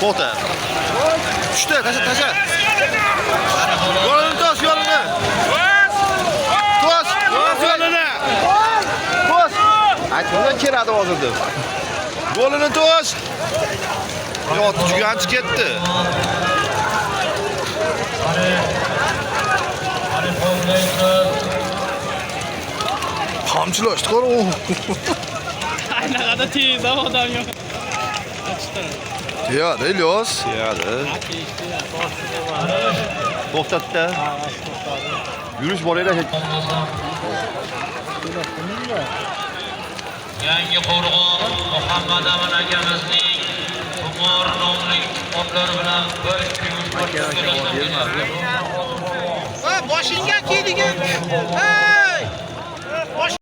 To'xta. Tushdi, tasha. Yo'lini to's, yo'lini. To's, yo'lini. To's. Aytmagan keladi hozirda. Yo'lini to's. Yo'q, juganchi ketdi. Qamchilash, qaro. Anaqada tez odam yo'q. Tiyadi, Ilyos. Tiyadi. To'xtatdi. Yurish bo'linglar. Yangi Qo'rg'on Muhammad Amin akamizning Umar nomli otlar bilan bir yurish Boshingga kiydigan.